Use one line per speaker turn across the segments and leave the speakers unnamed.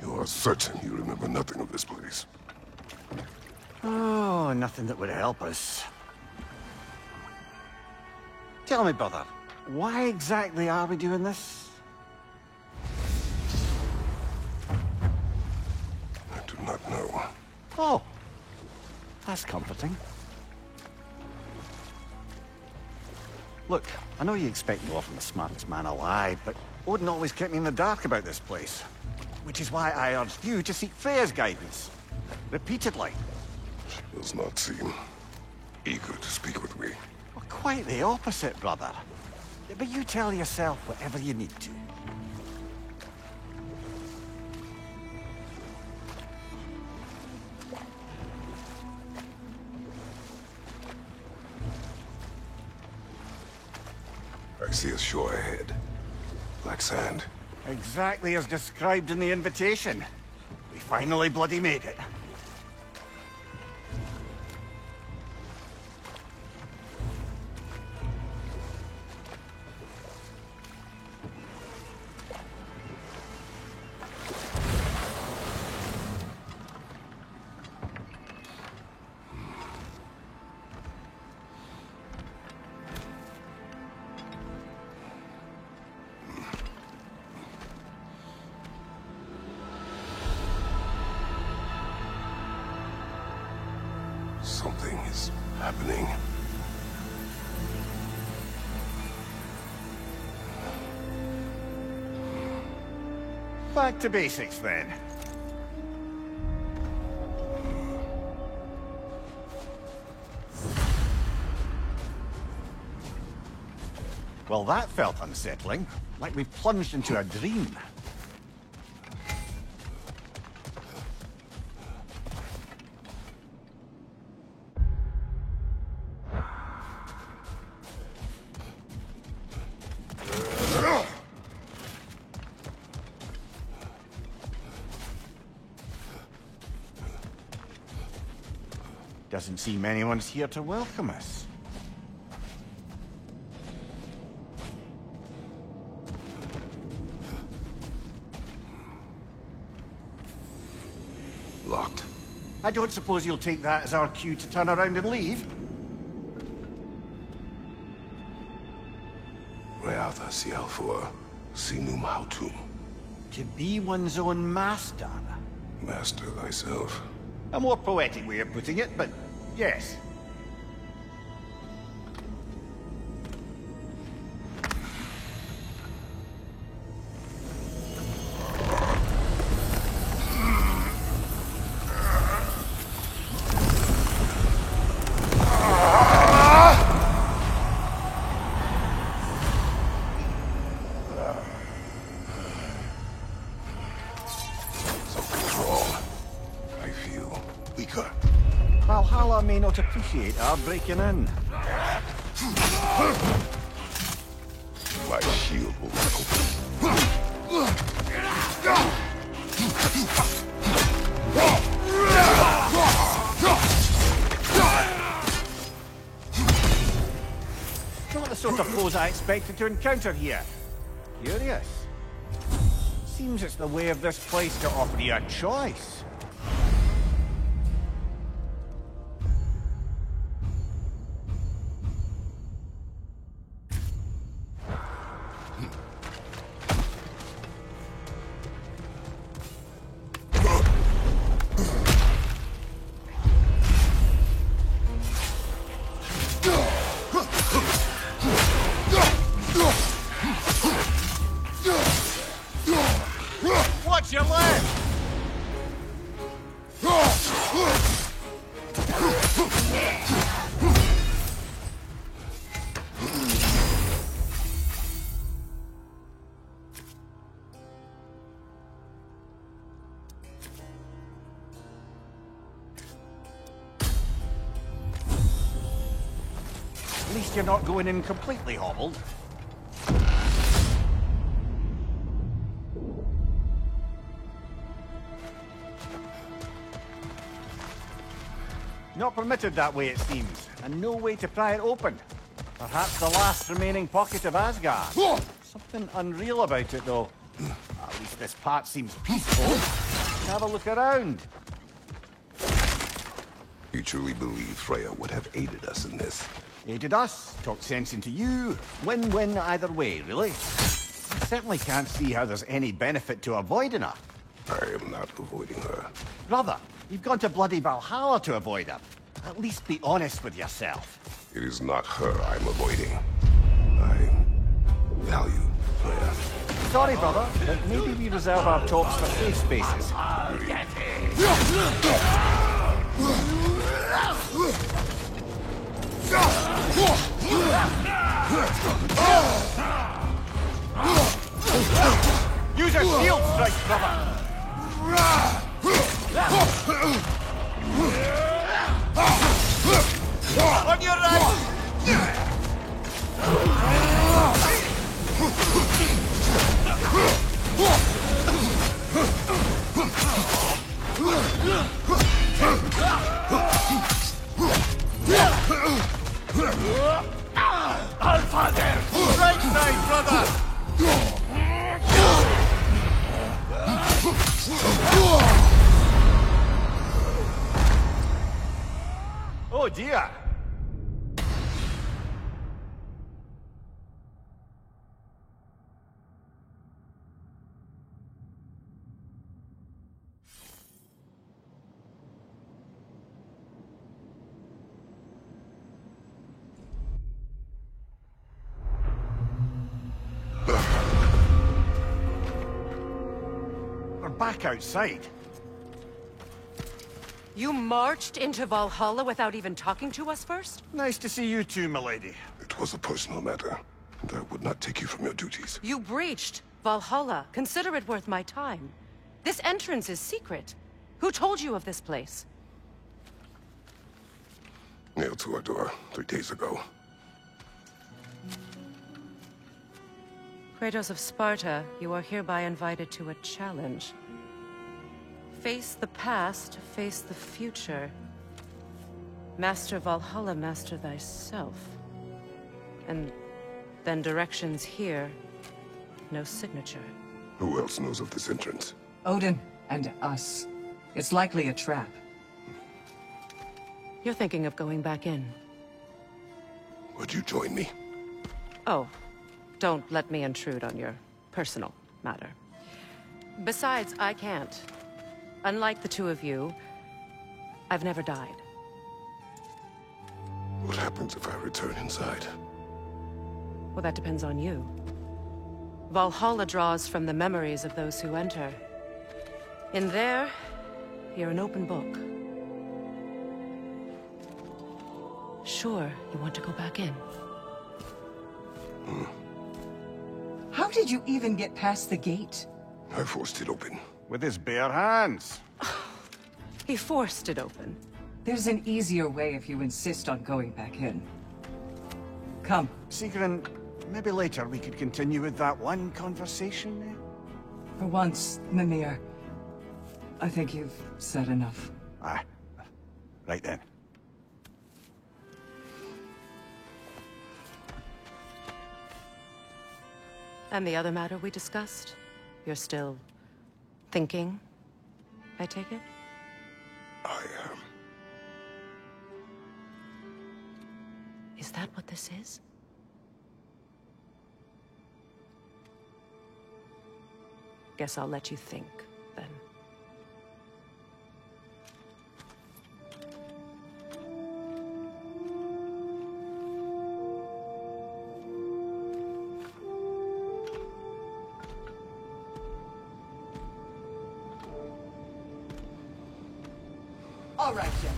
You are certain you remember nothing of this place?
Oh, nothing that would help us. Tell me, brother, why exactly are we doing this?
I do not know.
Oh, that's comforting. Look, I know you expect more from the smartest man alive, but Odin always kept me in the dark about this place. Which is why I urged you to seek Freya's guidance. Repeatedly.
She does not seem eager to speak with me.
Well, quite the opposite, brother. But you tell yourself whatever you need to.
I see a shore ahead. Black sand.
Exactly as described in the invitation. We finally bloody made it.
Something is happening.
Back to basics, then. Well, that felt unsettling. Like we plunged into a dream. Doesn't seem anyone's here to welcome us.
Locked.
I don't suppose you'll take that as our cue to turn around and leave?
Reatha Sialfor, Sinum Hautum.
To be one's own master.
Master thyself.
A more poetic way of putting it, but yes. Valhalla may not appreciate our breaking in.
My shield will not open.
Not the sort of foes I expected to encounter here. Curious. Seems it's the way of this place to offer you a choice. Watch your left! At least you're not going in completely hobbled. Not permitted that way, it seems, and no way to pry it open. Perhaps the last remaining pocket of Asgard. Something unreal about it, though. At least this part seems peaceful. Have a look around.
You truly believe Freya would have aided us in this?
Aided us, talked sense into you. Win-win either way, really. I certainly can't see how there's any benefit to avoiding her.
I am not avoiding her.
Brother, you've gone to bloody Valhalla to avoid her. At least be honest with yourself.
It is not her I'm avoiding. I value Freya.
Sorry, brother, but maybe we reserve our talks for safe spaces. Use your shield strike, brother! On your right! Allfather! Right side, brother! Oh dear! We're back outside.
You marched into Valhalla without even talking to us first?
Nice to see you too, milady.
It was a personal matter, and I would not take you from your duties.
You breached Valhalla. Consider it worth my time. This entrance is secret. Who told you of this place?
Nailed to our door 3 days ago.
Kratos of Sparta, you are hereby invited to a challenge. Face the past, face the future. Master Valhalla, master thyself. And then directions here, no signature.
Who else knows of this entrance?
Odin and us. It's likely a trap.
You're thinking of going back in.
Would you join me?
Oh, don't let me intrude on your personal matter. Besides, I can't. Unlike the two of you, I've never died.
What happens if I return inside?
Well, that depends on you. Valhalla draws from the memories of those who enter. In there, you're an open book. Sure, you want to go back in.
How did you even get past the gate?
I forced it open.
With his bare hands.
He forced it open.
There's an easier way if you insist on going back in. Come.
Sigrun, maybe later we could continue with that one conversation, eh?
For once, Mimir, I think you've said enough.
Ah, right then.
And the other matter we discussed? You're still thinking, I take it?
I am.
Is that what this is? Guess I'll let you think, then.
All right, Jen.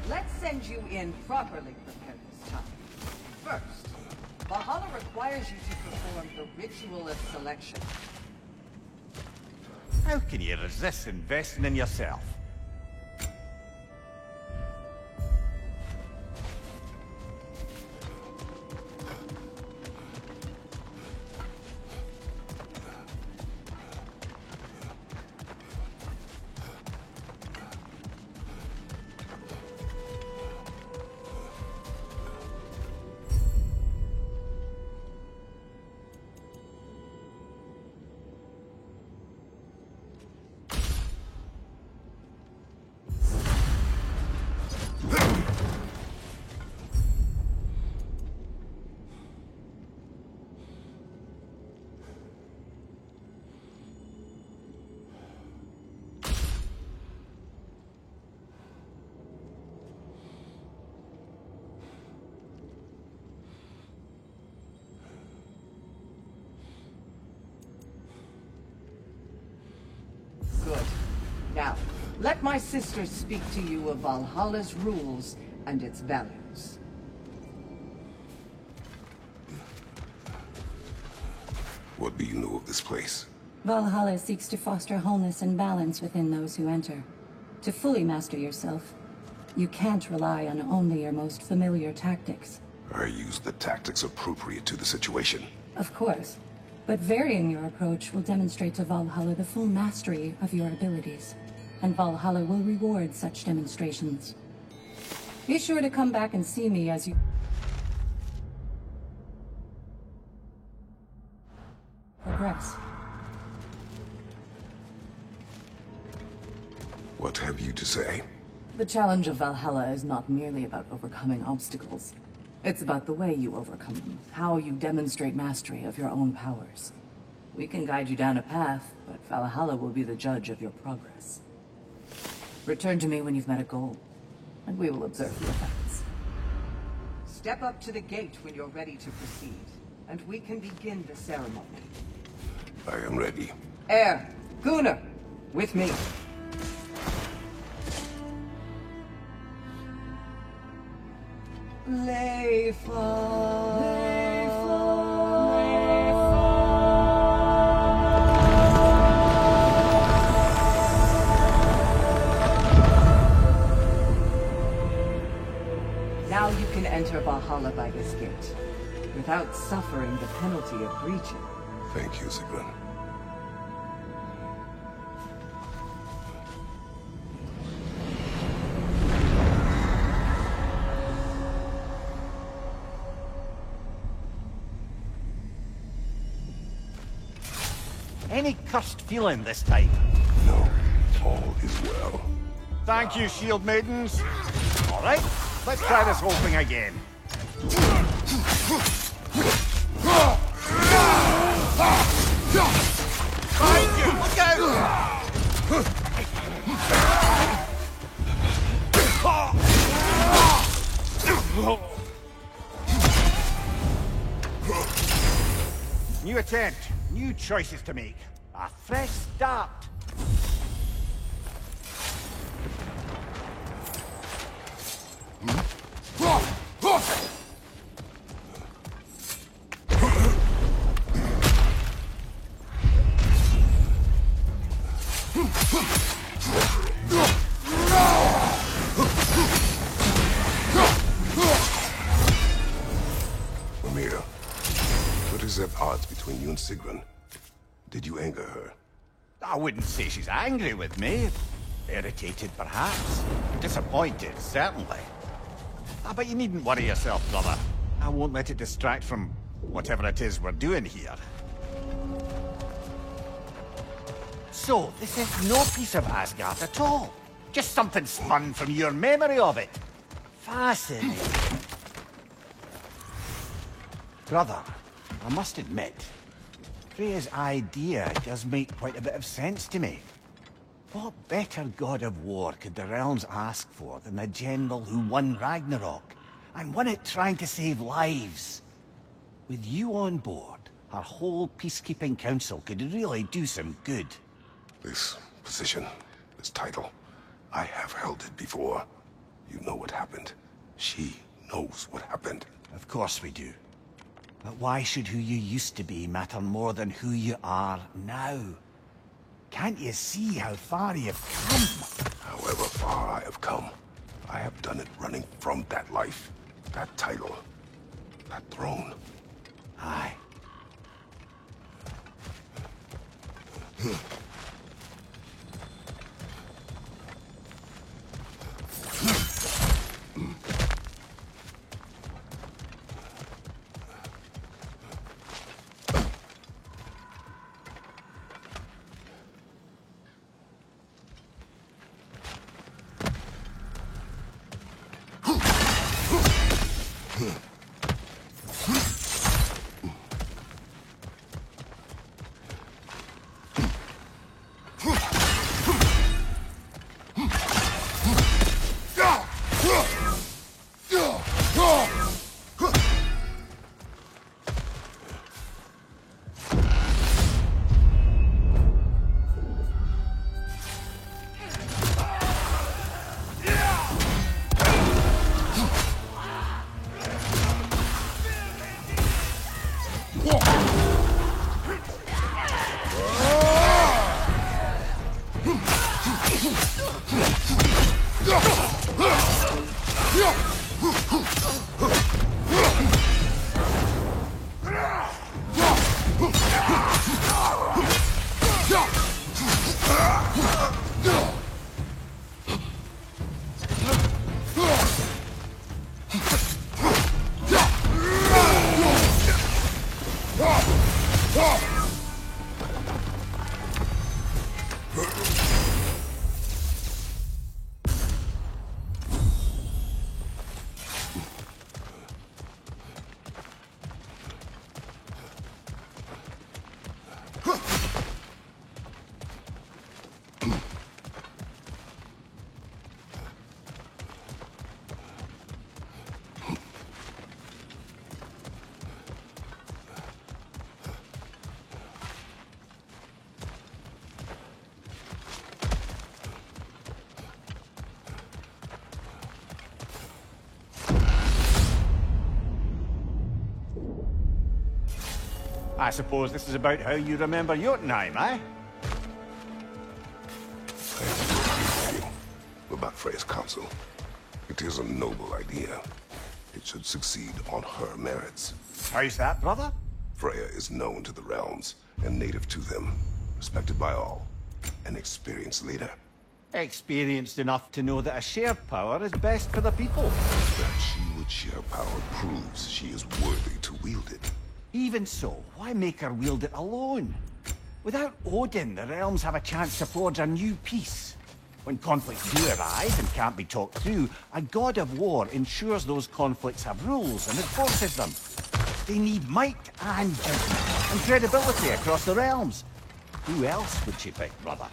Let's send you in properly prepared this time. First, Valhalla requires you to perform the ritual of selection.
How can you resist investing in yourself?
Let my sister speak to you of Valhalla's rules and its values.
What do you know of this place?
Valhalla seeks to foster wholeness and balance within those who enter. To fully master yourself, you can't rely on only your most familiar tactics.
I use the tactics appropriate to the situation.
Of course, but varying your approach will demonstrate to Valhalla the full mastery of your abilities, and Valhalla will reward such demonstrations. Be sure to come back and see me as you progress.
What have you to say?
The challenge of Valhalla is not merely about overcoming obstacles. It's about the way you overcome them, how you demonstrate mastery of your own powers. We can guide you down a path, but Valhalla will be the judge of your progress. Return to me when you've met a goal, and we will observe the effects.
Step up to the gate when you're ready to proceed, and we can begin the ceremony.
I am ready.
Air, Gunnar, with me. Now you can enter Valhalla by this gate, without suffering the penalty of breaching.
Thank you, Sigrun.
Any cursed feeling this time?
No, all is well.
Thank you, shield maidens. All right, let's try this whole thing again. Behind you! Look out! New attempt, new choices to make. A fresh start.
Mimir, what is at odds between you and Sigrun? Did you anger her?
I wouldn't say she's angry with me. Irritated, perhaps. Disappointed, certainly. But you needn't worry yourself, brother. I won't let it distract from whatever it is we're doing here. So, this is no piece of Asgard at all. Just something spun from your memory of it. Fascinating. Brother, I must admit, Freya's idea does make quite a bit of sense to me. What better god of war could the realms ask for than the general who won Ragnarok, and won it trying to save lives? With you on board, our whole peacekeeping council could really do some good.
This position, this title, I have held it before. You know what happened. She knows what happened.
Of course we do. But why should who you used to be matter more than who you are now? Can't you see how far you've come?
However far I have come, I have done it running from that life, that title, that throne.
Aye. I suppose this is about how you remember Jotunheim, eh?
I agree about Freya's council. It is a noble idea. It should succeed on her merits.
How's that, brother?
Freya is known to the realms and native to them, respected by all. An experienced leader.
Experienced enough to know that a shared power is best for the people.
That she would share power proves she is worthy to wield it.
Even so, why make her wield it alone? Without Odin, the realms have a chance to forge a new peace. When conflicts do arise and can't be talked through, a god of war ensures those conflicts have rules and enforces them. They need might and judgment and credibility across the realms. Who else would she pick, brother?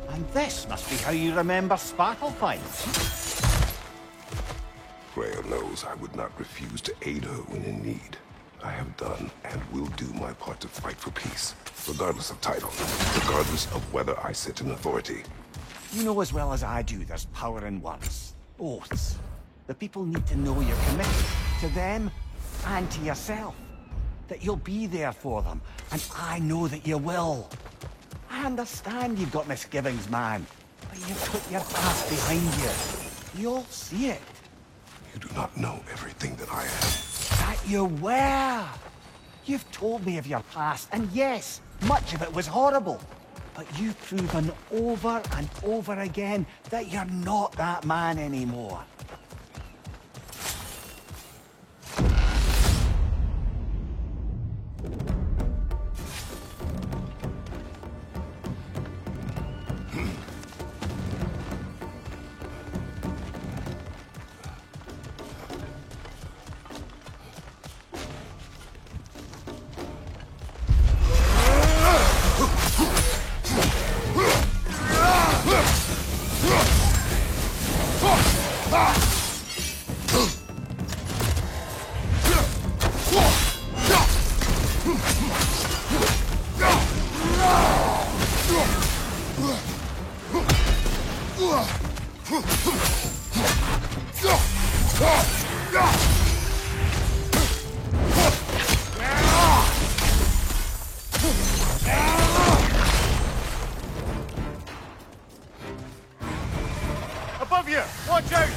And this must be how you remember Svartalfheim.
Freya knows I would not refuse to aid her when in need. I have done and will do my part to fight for peace, regardless of title, regardless of whether I sit in authority.
You know as well as I do there's power in words. Oaths. The people need to know you're committed to them and to yourself. That you'll be there for them, and I know that you will. I understand you've got misgivings, man, but you've put your past behind you. You'll see it.
You do not know everything that I am.
That you were. You've told me of your past, and yes, much of it was horrible. But you've proven over and over again that you're not that man anymore. Above you! Watch out!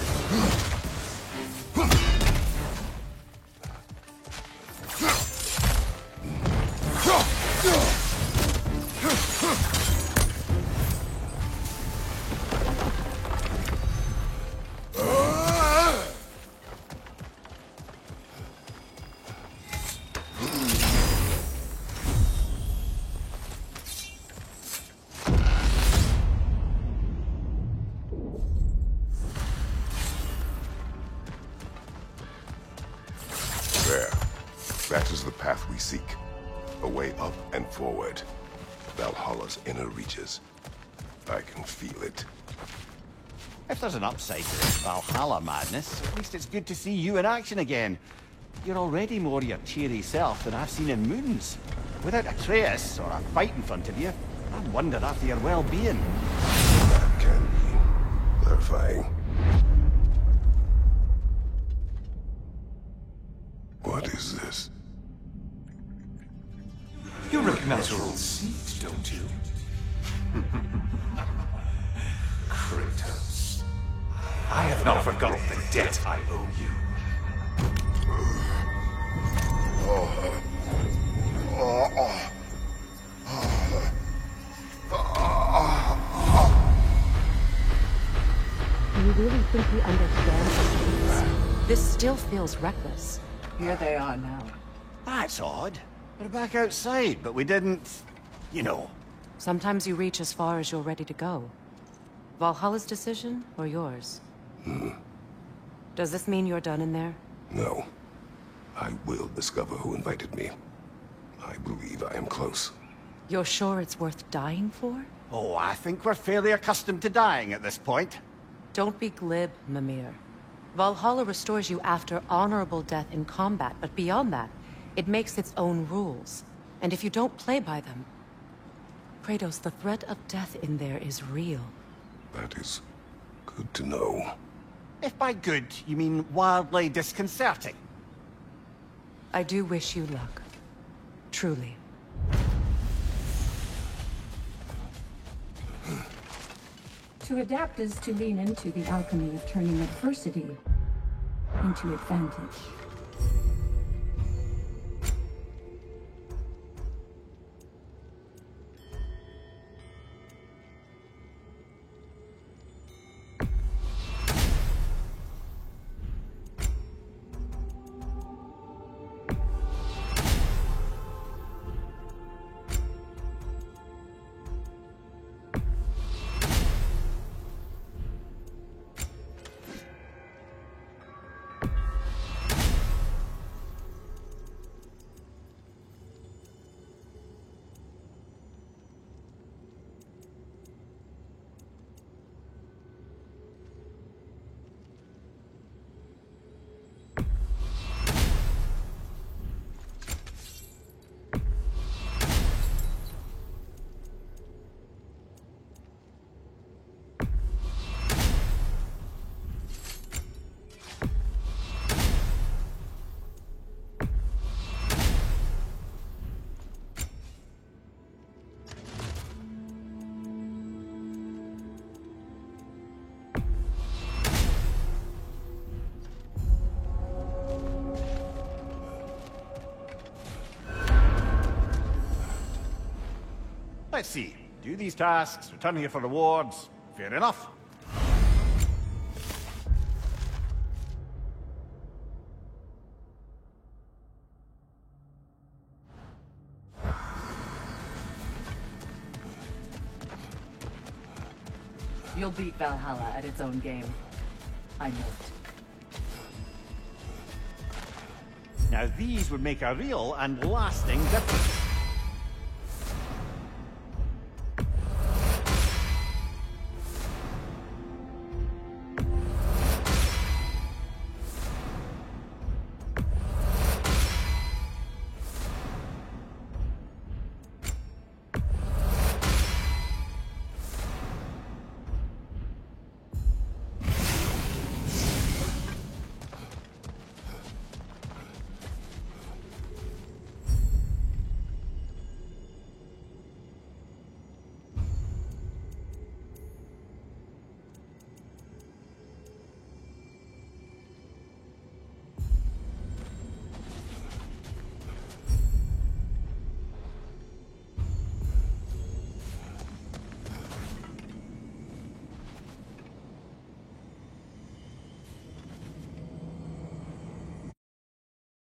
There. That is the path we seek. A way up and forward. Valhalla's inner reaches. I can feel it.
If there's an upside to this Valhalla madness, at least it's good to see you in action again. You're already more your cheery self than I've seen in moons. Without Atreus or a fight in front of you, I wonder after your well-being.
That can terrifying. What is this?
You recognize your old seat, don't you? Kratos. I have not forgotten the debt I owe you.
Do you really think he understands? This still feels reckless.
Here they are now.
That's odd. We're back outside, but we didn't... you know.
Sometimes you reach as far as you're ready to go. Valhalla's decision, or yours? Does this mean you're done in there?
No. I will discover who invited me. I believe I am close.
You're sure it's worth dying for?
Oh, I think we're fairly accustomed to dying at this point.
Don't be glib, Mimir. Valhalla restores you after honorable death in combat, but beyond that, it makes its own rules. And if you don't play by them... Kratos, the threat of death in there is real.
That is good to know.
If by good, you mean wildly disconcerting.
I do wish you luck. Truly.
To adapt is to lean into the alchemy of turning adversity into advantage.
Let's see. Do these tasks, return here for rewards. Fair enough.
You'll beat Valhalla at its own game. I know it.
Now these would make a real and lasting difference.